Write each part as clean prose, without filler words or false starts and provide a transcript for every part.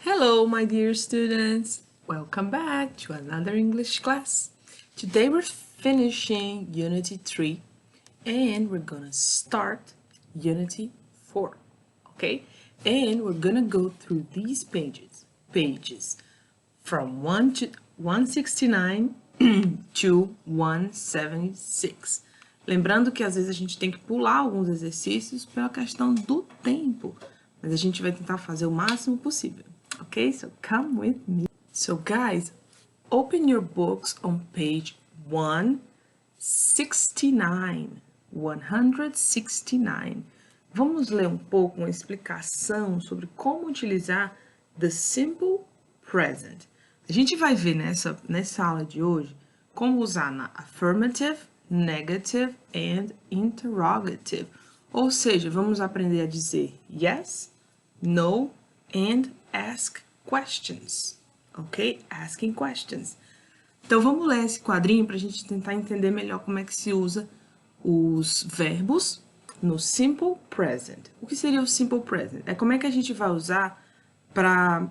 Hello, my dear students. Welcome back to another English class. Today we're finishing Unity 3 and we're gonna start Unity 4, okay? And we're gonna go through these pages from 169 to 176. Lembrando que às vezes a gente tem que pular alguns exercícios pela questão do tempo, mas a gente vai tentar fazer o máximo possível. Okay, so come with me. So guys, open your books on page 169. 169. Vamos ler um pouco uma explicação sobre como utilizar the simple present. A gente vai ver nessa aula de hoje como usar na affirmative, negative and interrogative. Ou seja, vamos aprender a dizer yes, no and ask questions, ok? Asking questions. Então, vamos ler esse quadrinho para a gente tentar entender melhor como é que se usa os verbos no simple present. O que seria o simple present? É como é que a gente vai usar para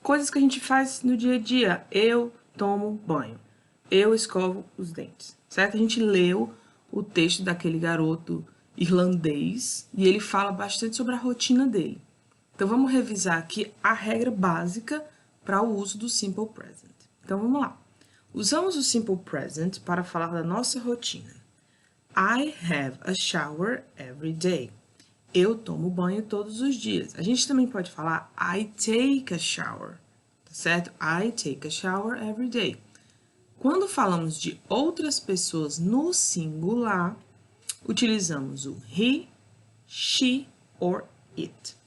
coisas que a gente faz no dia a dia. Eu tomo banho. Eu escovo os dentes, certo? A gente leu o texto daquele garoto irlandês e ele fala bastante sobre a rotina dele. Então, vamos revisar aqui a regra básica para o uso do Simple Present. Então, vamos lá. Usamos o Simple Present para falar da nossa rotina. I have a shower every day. Eu tomo banho todos os dias. A gente também pode falar I take a shower, tá certo? I take a shower every day. Quando falamos de outras pessoas no singular, utilizamos o he, she or it.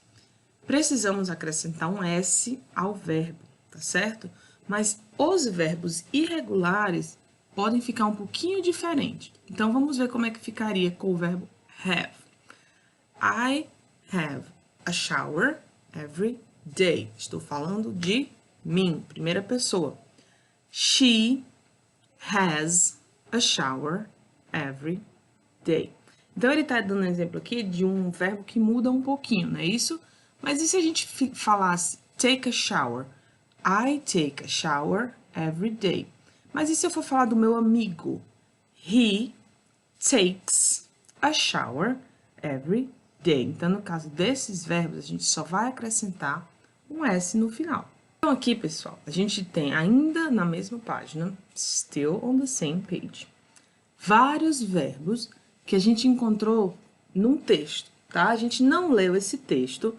Precisamos acrescentar um S ao verbo, tá certo? Mas os verbos irregulares podem ficar um pouquinho diferentes. Então, vamos ver como é que ficaria com o verbo have. I have a shower every day. Estou falando de mim, primeira pessoa. She has a shower every day. Então, ele está dando um exemplo aqui de um verbo que muda um pouquinho, não é isso? Mas e se a gente falasse take a shower? I take a shower every day. Mas e se eu for falar do meu amigo? He takes a shower every day. Então, no caso desses verbos, a gente só vai acrescentar um S no final. Então, aqui, pessoal, a gente tem ainda na mesma página, still on the same page, vários verbos que a gente encontrou num texto, tá? A gente não leu esse texto,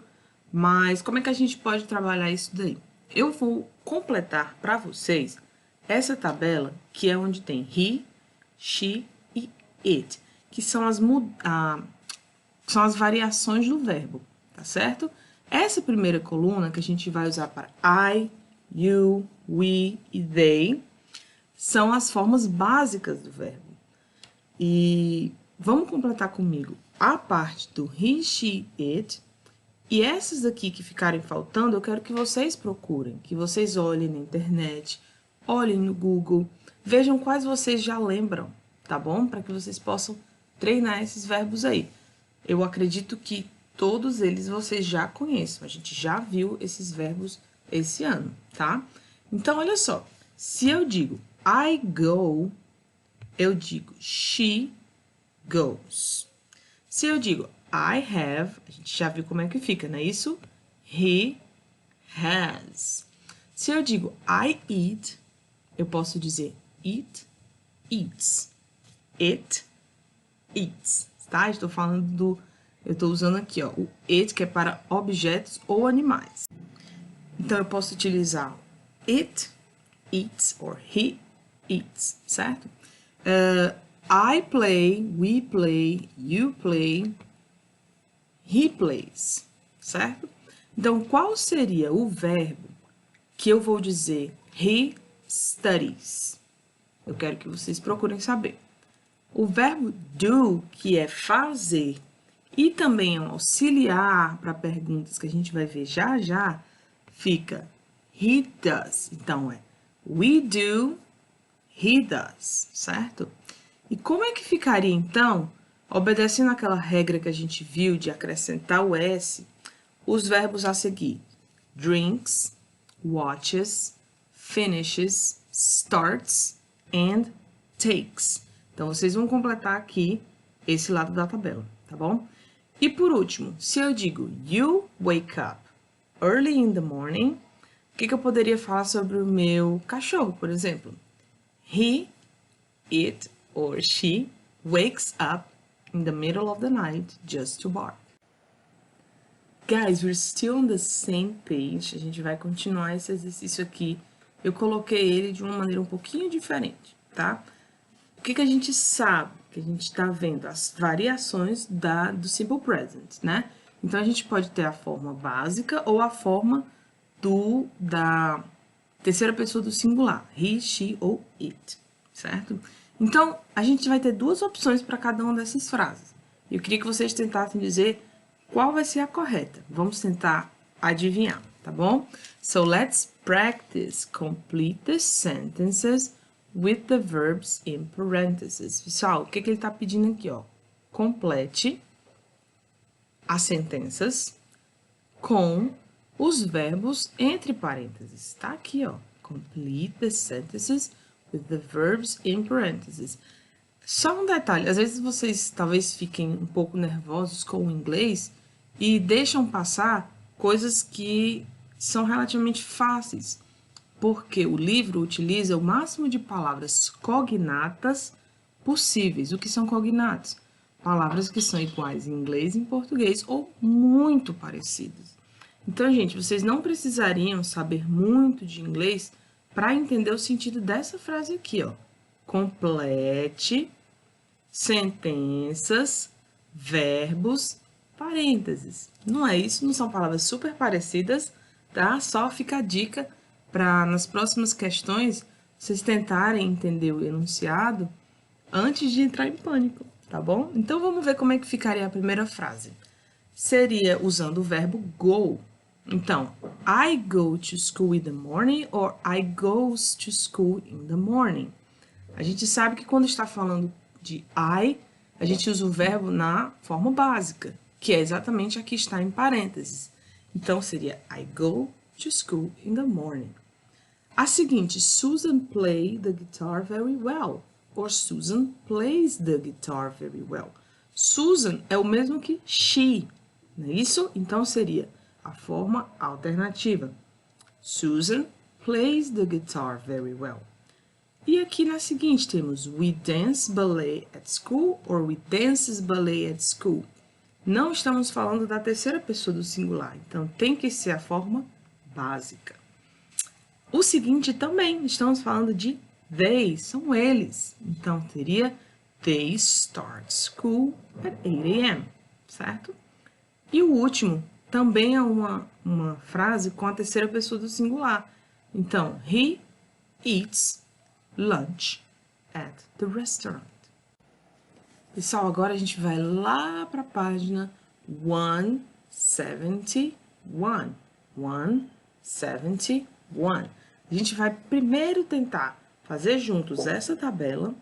mas como é que a gente pode trabalhar isso daí? Eu vou completar para vocês essa tabela, que é onde tem he, she e it, que são as variações do verbo, tá certo? Essa primeira coluna que a gente vai usar para I, you, we e they, são as formas básicas do verbo. E vamos completar comigo a parte do he, she, it. E essas aqui que ficarem faltando, eu quero que vocês procurem, que vocês olhem na internet, olhem no Google, vejam quais vocês já lembram, tá bom? Para que vocês possam treinar esses verbos aí. Eu acredito que todos eles vocês já conhecem, a gente já viu esses verbos esse ano, tá? Então, olha só, se eu digo I go, eu digo she goes. Se eu digo I have, a gente já viu como é que fica, não é isso? He has. Se eu digo I eat, eu posso dizer it eats. It eats, tá? Estou falando do... Eu estou usando aqui, ó, o it, que é para objetos ou animais. Então, eu posso utilizar it eats or he eats, certo? I play, we play, you play, he plays, certo? Então, qual seria o verbo que eu vou dizer he studies? Eu quero que vocês procurem saber. O verbo do, que é fazer, e também é um auxiliar para perguntas que a gente vai ver já já, fica he does. Então, é we do, he does, certo? E como é que ficaria, então, obedecendo àquela regra que a gente viu de acrescentar o S, os verbos a seguir? Drinks, watches, finishes, starts and takes. Então, vocês vão completar aqui esse lado da tabela, tá bom? E por último, se eu digo you wake up early in the morning, o que eu poderia falar sobre o meu cachorro, por exemplo? He, it or she wakes up in the middle of the night just to bark. Guys, we're still on the same page. A gente vai continuar esse exercício aqui. Eu coloquei ele de uma maneira um pouquinho diferente, tá? O que a gente sabe? Que a gente está vendo as variações do Simple Present, né? Então, a gente pode ter a forma básica ou a forma da terceira pessoa do singular. He, she ou it, certo? Então, a gente vai ter duas opções para cada uma dessas frases. Eu queria que vocês tentassem dizer qual vai ser a correta. Vamos tentar adivinhar, tá bom? So, let's practice. Complete the sentences with the verbs in parentheses. Pessoal, o que ele está pedindo aqui, ó? Complete as sentenças com os verbos entre parênteses. Tá aqui, ó. Complete the sentences with the verbs in parentheses. Só um detalhe, às vezes vocês talvez fiquem um pouco nervosos com o inglês e deixam passar coisas que são relativamente fáceis, porque o livro utiliza o máximo de palavras cognatas possíveis. O que são cognatos? Palavras que são iguais em inglês e em português ou muito parecidas. Então, gente, vocês não precisariam saber muito de inglês para entender o sentido dessa frase aqui, ó. Complete sentenças, verbos, parênteses. Não é isso? Não são palavras super parecidas, tá? Só fica a dica para nas próximas questões vocês tentarem entender o enunciado antes de entrar em pânico, tá bom? Então, vamos ver como é que ficaria a primeira frase. Seria usando o verbo go. Então, I go to school in the morning or I goes to school in the morning. A gente sabe que quando está falando de I, a gente usa o verbo na forma básica, que é exatamente a que está em parênteses. Então, seria I go to school in the morning. A seguinte, Susan plays the guitar very well. Or Susan plays the guitar very well. Susan é o mesmo que she, não é isso? Então, seria a forma alternativa. Susan plays the guitar very well. E aqui na seguinte temos we dance ballet at school or we dances ballet at school. Não estamos falando da terceira pessoa do singular, então tem que ser a forma básica. O seguinte também, estamos falando de they, são eles. Então teria they start school at 8 a.m., certo? E o último também é uma frase com a terceira pessoa do singular. Então, he eats lunch at the restaurant. Pessoal, agora a gente vai lá para a página 171. 171. A gente vai primeiro tentar fazer juntos essa tabela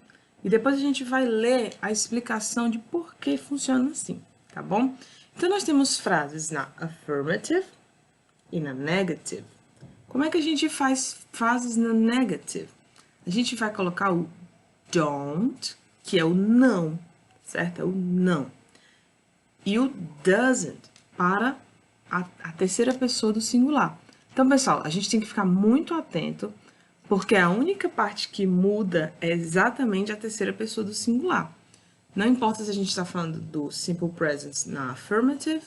e depois a gente vai ler a explicação de por que funciona assim, tá bom? Então, nós temos frases na affirmative e na negative. Como é que a gente faz frases na negative? A gente vai colocar o don't, que é o não, certo? É o não. E o doesn't, para a terceira pessoa do singular. Então, pessoal, a gente tem que ficar muito atento, porque a única parte que muda é exatamente a terceira pessoa do singular. Não importa se a gente está falando do simple present na affirmative,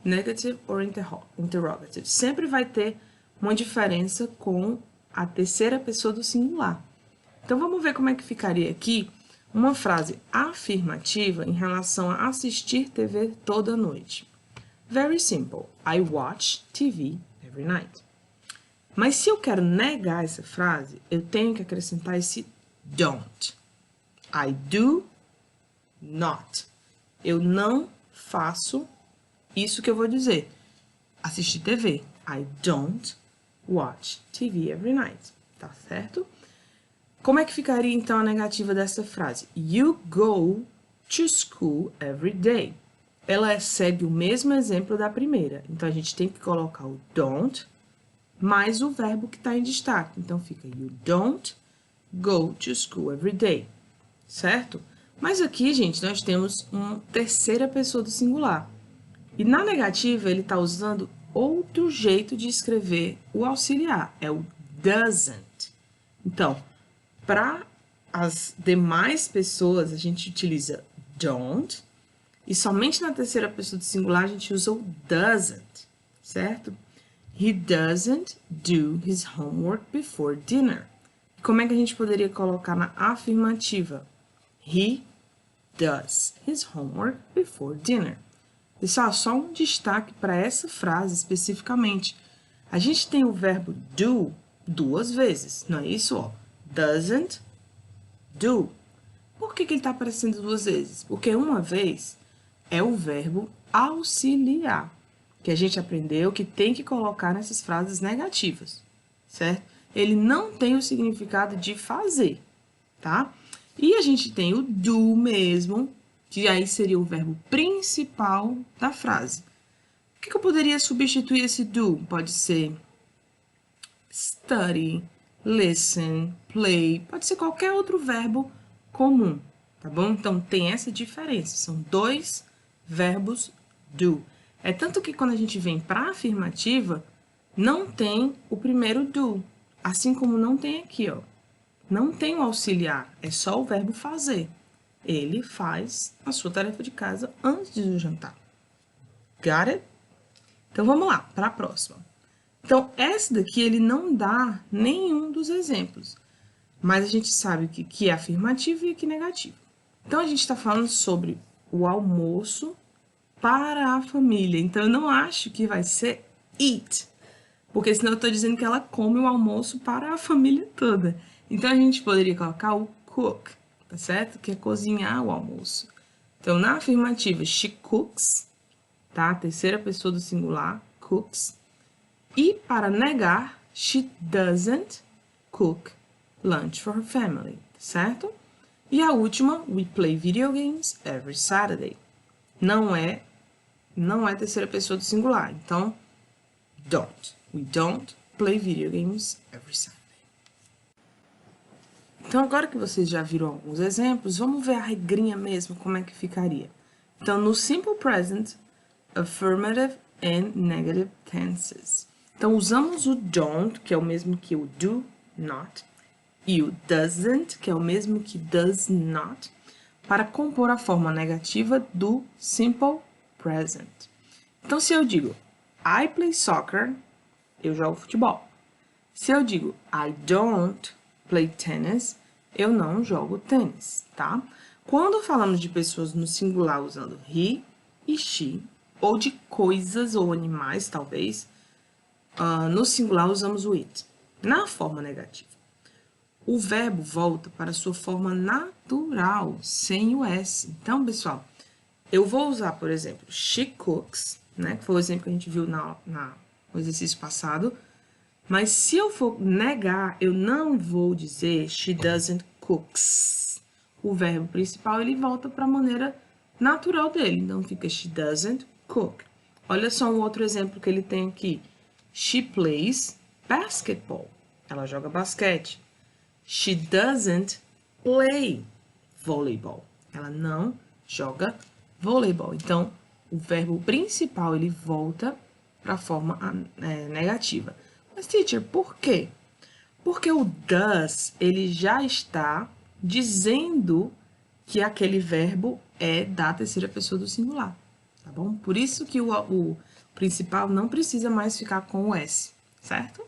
negative ou interrogative. Sempre vai ter uma diferença com a terceira pessoa do singular. Então, vamos ver como é que ficaria aqui uma frase afirmativa em relação a assistir TV toda noite. Very simple. I watch TV every night. Mas se eu quero negar essa frase, eu tenho que acrescentar esse don't. I do not. Eu não faço isso que eu vou dizer. Assistir TV. I don't watch TV every night. Tá certo? Como é que ficaria, então, a negativa dessa frase? You go to school every day. Ela segue o mesmo exemplo da primeira. Então, a gente tem que colocar o don't mais o verbo que está em destaque. Então, fica you don't go to school every day, certo? Mas aqui, gente, nós temos uma terceira pessoa do singular. E na negativa, ele está usando outro jeito de escrever o auxiliar, é o doesn't. Então, para as demais pessoas, a gente utiliza don't, e somente na terceira pessoa do singular a gente usa o doesn't, certo? He doesn't do his homework before dinner. Como é que a gente poderia colocar na afirmativa? He does his homework before dinner. Pessoal, só um destaque para essa frase especificamente. A gente tem o verbo do duas vezes, não é isso? Ó, doesn't do. Por que ele está aparecendo duas vezes? Porque uma vez é o verbo auxiliar, que a gente aprendeu que tem que colocar nessas frases negativas, certo? Ele não tem o significado de fazer, tá? E a gente tem o do mesmo, que aí seria o verbo principal da frase. O que eu poderia substituir esse do? Pode ser study, listen, play, pode ser qualquer outro verbo comum, tá bom? Então, tem essa diferença, são dois verbos do. É tanto que quando a gente vem para a afirmativa, não tem o primeiro do, assim como não tem aqui, ó. Não tem o auxiliar, é só o verbo fazer. Ele faz a sua tarefa de casa antes do jantar. Got it? Então, vamos lá, para a próxima. Então, essa daqui, ele não dá nenhum dos exemplos. Mas a gente sabe que é afirmativo e que é negativo. Então, a gente está falando sobre o almoço para a família. Então, eu não acho que vai ser eat. Porque senão eu estou dizendo que ela come o almoço para a família toda. Então, a gente poderia colocar o cook, tá certo? Que é cozinhar o almoço. Então, na afirmativa, she cooks, tá? Terceira pessoa do singular, cooks. E para negar, she doesn't cook lunch for her family, certo? E a última, we play video games every Saturday. Não é terceira pessoa do singular, então, don't. We don't play video games every Saturday. Então, agora que vocês já viram alguns exemplos, vamos ver a regrinha mesmo, como é que ficaria. Então, no simple present, affirmative and negative tenses. Então, usamos o don't, que é o mesmo que o do not, e o doesn't, que é o mesmo que does not, para compor a forma negativa do simple present. Então, se eu digo I play soccer, eu jogo futebol. Se eu digo I don't play tennis, eu não jogo tênis, tá? Quando falamos de pessoas no singular usando he e she, ou de coisas ou animais, talvez, no singular usamos o it. Na forma negativa, o verbo volta para sua forma natural, sem o S. Então, pessoal, eu vou usar, por exemplo, she cooks, né? Que foi o exemplo que a gente viu no exercício passado. Mas se eu for negar, eu não vou dizer she doesn't cooks. O verbo principal, ele volta para a maneira natural dele. Então, fica she doesn't cook. Olha só um outro exemplo que ele tem aqui. She plays basketball. Ela joga basquete. She doesn't play volleyball. Ela não joga voleibol. Então, o verbo principal, ele volta para a forma negativa. Mas, teacher, por quê? Porque o does, ele já está dizendo que aquele verbo é da terceira pessoa do singular, tá bom? Por isso que o principal não precisa mais ficar com o S, certo?